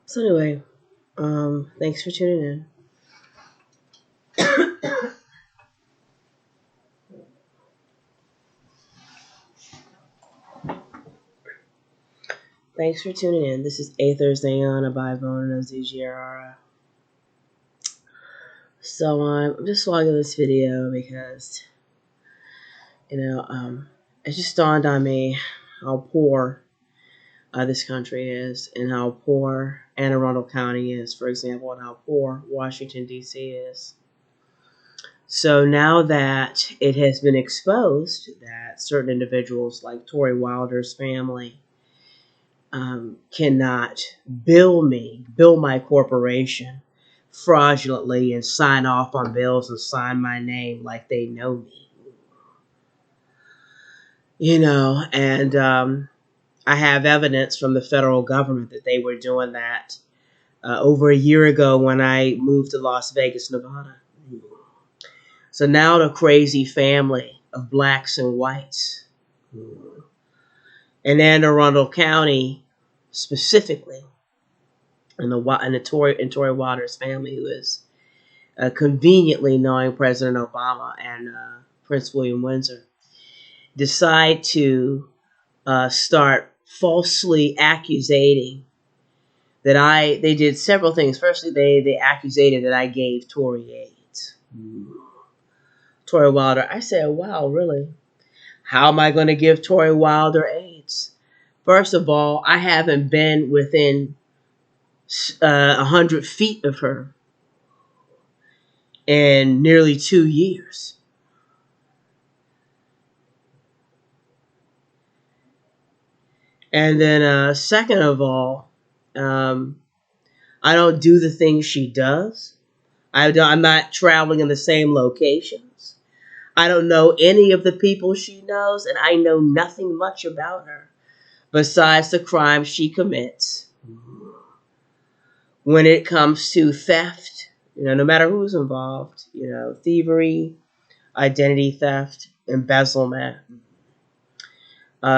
So anyway, thanks for tuning in. Thanks for tuning in. This is A Thursday on a Bivona of ZGRR. So I'm just vlogging this video because, it just dawned on me how poor this country is and how poor Anne Arundel County is, for example, and how poor Washington, D.C. is. So now that it has been exposed that certain individuals like Tori Wilder's family cannot bill my corporation fraudulently and sign off on bills and sign my name like they know me. And I have evidence from the federal government that they were doing that over a year ago when I moved to Las Vegas, Nevada. So now the crazy family of blacks and whites in Anne Arundel County, specifically, and Tori Wilder's family, who is conveniently knowing President Obama and Prince William Windsor, decide to start falsely accusating that they did several things. Firstly, they accusated that I gave Tori AIDS. Tori Wilder. I said, wow, really? How am I going to give Tori Wilder AIDS? First of all, I haven't been within 100 feet of her in nearly 2 years. And then second of all, I don't do the things she does. I'm not traveling in the same locations. I don't know any of the people she knows, and I know nothing much about her besides the crimes she commits. When it comes to theft, no matter who's involved, thievery, identity theft, embezzlement,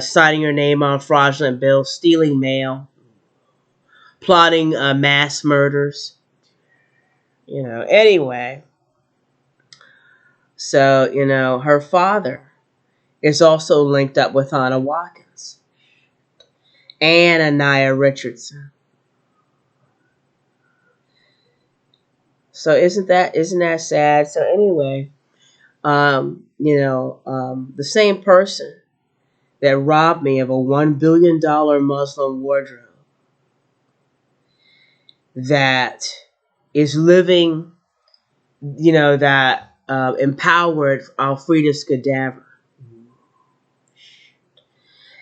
signing your name on fraudulent bills, stealing mail, plotting mass murders, anyway. So, her father is also linked up with Hana Watkins and Anaya Richardson. So isn't that sad? So anyway, the same person that robbed me of a $1 billion Muslim wardrobe that is living, that empowered Alfreda's cadaver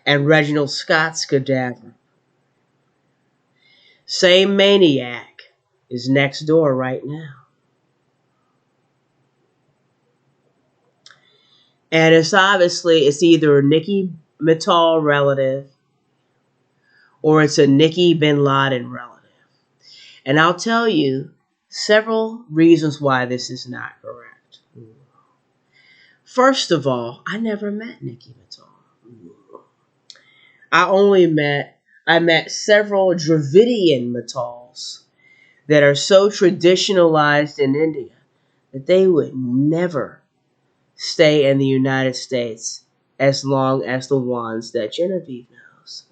and Reginald Scott's cadaver. Same maniac is next door right now. And it's either a Nicki Mittal relative or it's a Nicki bin Laden relative. And I'll tell you several reasons why this is not correct. First of all, I never met Nicki Mittal. I met several Dravidian Mittals that are so traditionalized in India that they would never stay in the United States as long as the ones that Genevieve knows.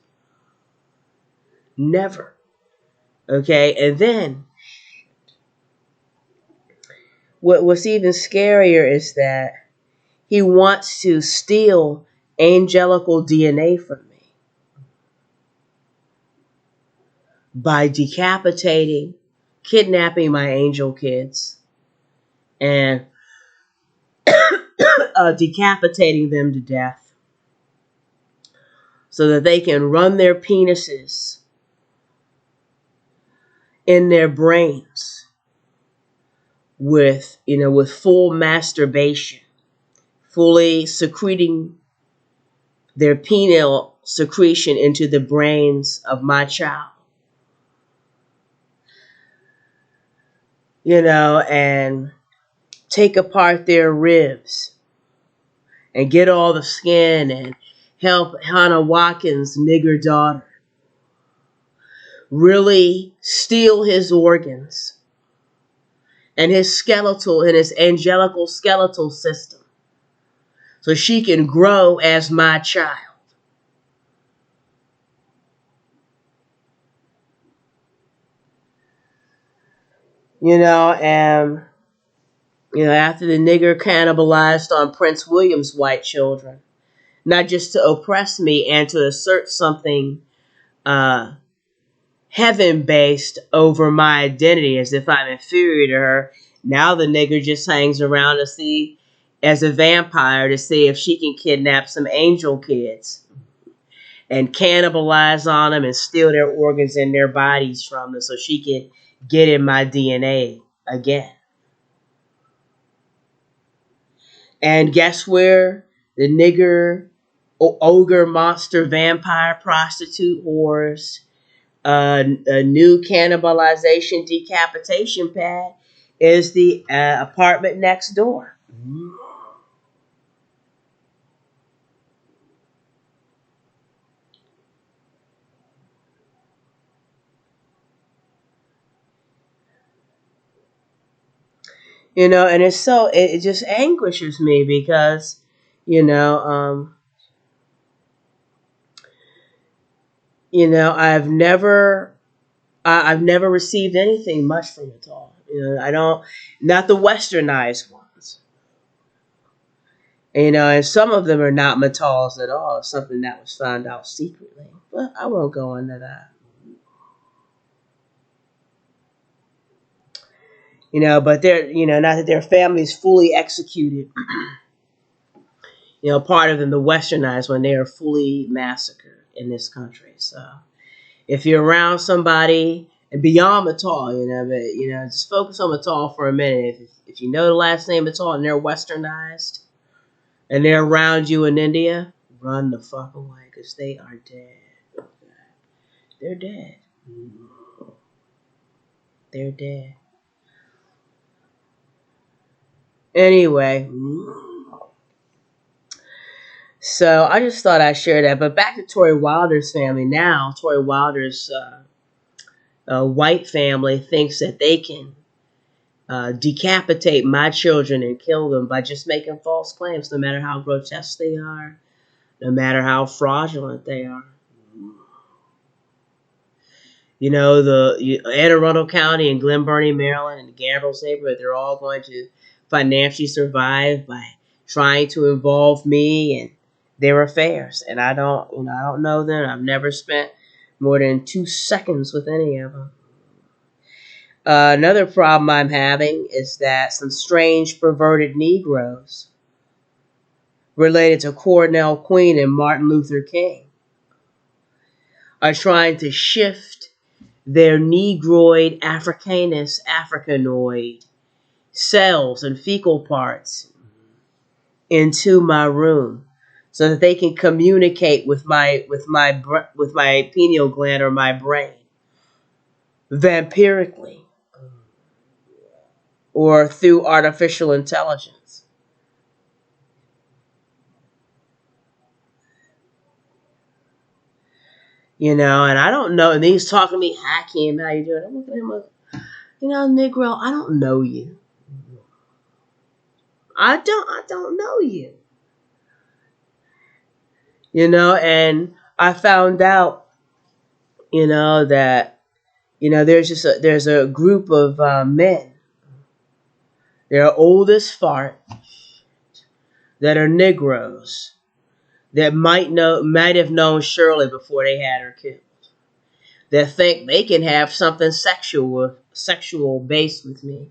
Never. Okay, and then what's even scarier is that he wants to steal angelical DNA from me by decapitating, kidnapping my angel kids, and decapitating them to death so that they can run their penises in their brains with full masturbation, fully secreting their penile secretion into the brains of my child. And take apart their ribs and get all the skin and help Hana Watkins' nigger daughter really steal his organs and his skeletal and his angelical skeletal system so she can grow as my child. And after the nigger cannibalized on Prince William's white children, not just to oppress me and to assert something heaven-based over my identity as if I'm inferior to her. Now the nigger just hangs around to see, as a vampire, to see if she can kidnap some angel kids and cannibalize on them and steal their organs and their bodies from them so she can get in my DNA again. And guess where the nigger, ogre, monster, vampire, prostitute, whores, a new cannibalization decapitation pad is the apartment next door. And it just anguishes me because, I've never received anything much from it all. I don't, not the westernized ones. And some of them are not Matals at all. It's something that was found out secretly. But I won't go into that. But they're, not that their families fully executed, part of them, the westernized one, they are fully massacred in this country. So if you're around somebody, and beyond Matal, but, just focus on Matal for a minute. If you know the last name Matal and they're westernized and they're around you in India, run the fuck away because they are dead. They're dead. They're dead. Anyway, so I just thought I'd share that. But back to Tori Wilder's family now. Tori Wilder's white family thinks that they can decapitate my children and kill them by just making false claims, no matter how grotesque they are, no matter how fraudulent they are. The Anne Arundel County and Glen Burnie, Maryland, and the Gambrills neighborhood, they're all going to financially survive by trying to involve me in their affairs. And I don't know them. I've never spent more than 2 seconds with any of them. Another problem I'm having is that some strange perverted Negroes related to Cornell Queen and Martin Luther King are trying to shift their Negroid, Africanoid cells and fecal parts into my room so that they can communicate with my pineal gland or my brain vampirically or through artificial intelligence. And I don't know. And he's talking to me, Hakeem, how you doing? I'm looking at him like, Negro, I don't know you. I don't know you. And I found out, that, there's a group of men. They're old as fart, that are Negroes, that might have known Shirley before they had her killed, that think they can have something sexual based with me,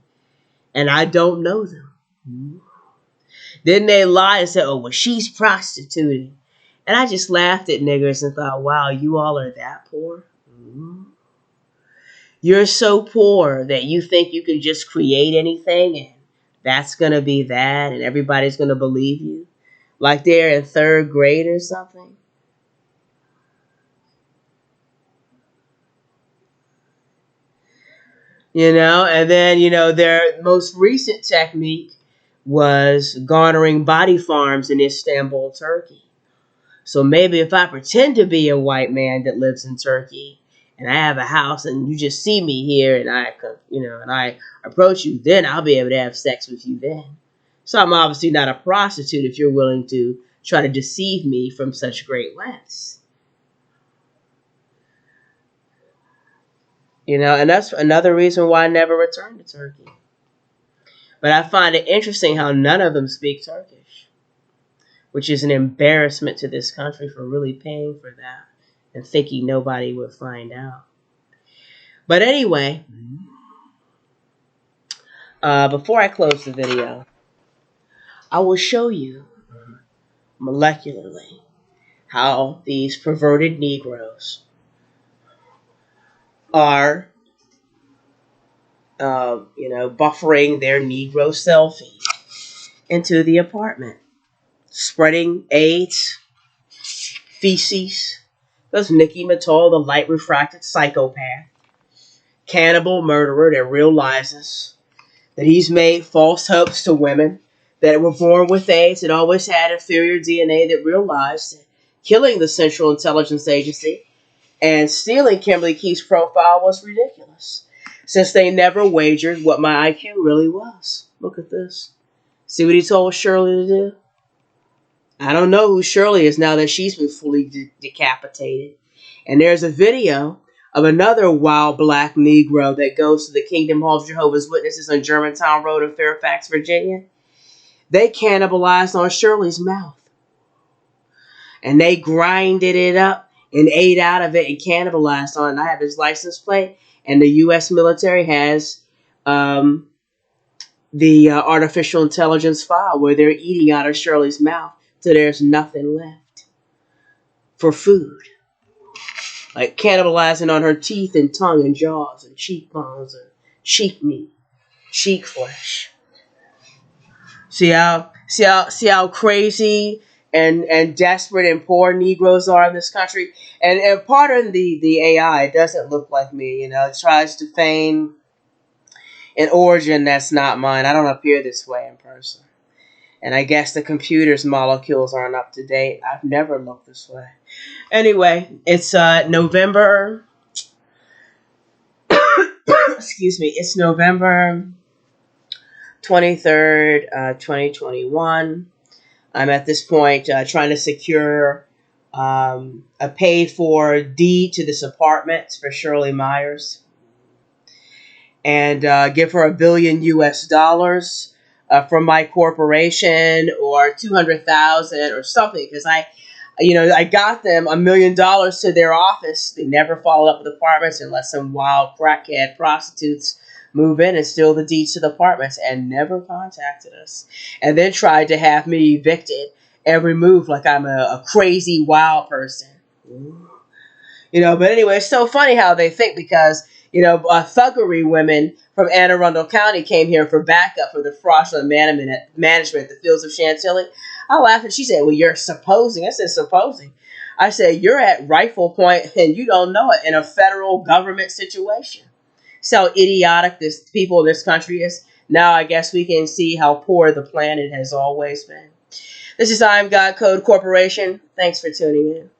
and I don't know them. Then they lie and say, oh, well, she's prostituting. And I just laughed at niggers and thought, wow, you all are that poor? You're so poor that you think you can just create anything and that's going to be that and everybody's going to believe you? Like they're in 3rd grade or something? And then, their most recent technique was garnering body farms in Istanbul, Turkey. So maybe if I pretend to be a white man that lives in Turkey and I have a house, and you just see me here, and I approach you, then I'll be able to have sex with you then. So I'm obviously not a prostitute if you're willing to try to deceive me from such great lengths. And that's another reason why I never returned to Turkey. But I find it interesting how none of them speak Turkish, which is an embarrassment to this country for really paying for that and thinking nobody would find out. But anyway, before I close the video, I will show you molecularly how these perverted Negroes are, buffering their Negro selfie into the apartment, spreading AIDS, feces. That's Nicky Mattel, the light refracted psychopath, cannibal murderer that realizes that he's made false hopes to women that were born with AIDS and always had inferior DNA, that realized that killing the Central Intelligence Agency and stealing Kimberly Keith's profile was ridiculous, since they never wagered what my IQ really was. Look at this. See what he told Shirley to do? I don't know who Shirley is now that she's been fully decapitated. And there's a video of another wild black Negro that goes to the Kingdom Hall of Jehovah's Witnesses on Germantown Road in Fairfax, Virginia. They cannibalized on Shirley's mouth. And they grinded it up and ate out of it and cannibalized on it. And I have his license plate. And the U.S. military has the artificial intelligence file where they're eating out of Shirley's mouth till there's nothing left for food. Like cannibalizing on her teeth and tongue and jaws and cheekbones and cheek meat, cheek flesh. See how crazy and desperate and poor Negroes are in this country. And part of the AI doesn't look like me. It tries to feign an origin that's not mine. I don't appear this way in person. And I guess the computer's molecules aren't up to date. I've never looked this way. Anyway, it's November. Excuse me. It's November 23rd, 2021. I'm at this point trying to secure a paid-for deed to this apartment for Shirley Myers, and give her $1 billion US from my corporation, or 200,000 or something, because I got them $1 million to their office. They never followed up with apartments unless some wild crackhead prostitutes move in and steal the deeds to the apartments, and never contacted us. And then tried to have me evicted every move like I'm a crazy wild person. But anyway, it's so funny how they think, because thuggery women from Anne Arundel County came here for backup for the fraudulent management at the fields of Chantilly. I laughed, and she said, well, you're supposing. I said, supposing? I said, you're at rifle point and you don't know it in a federal government situation. See how idiotic people in this country is? Now I guess we can see how poor the planet has always been. This is I'm God Code Corporation. Thanks for tuning in.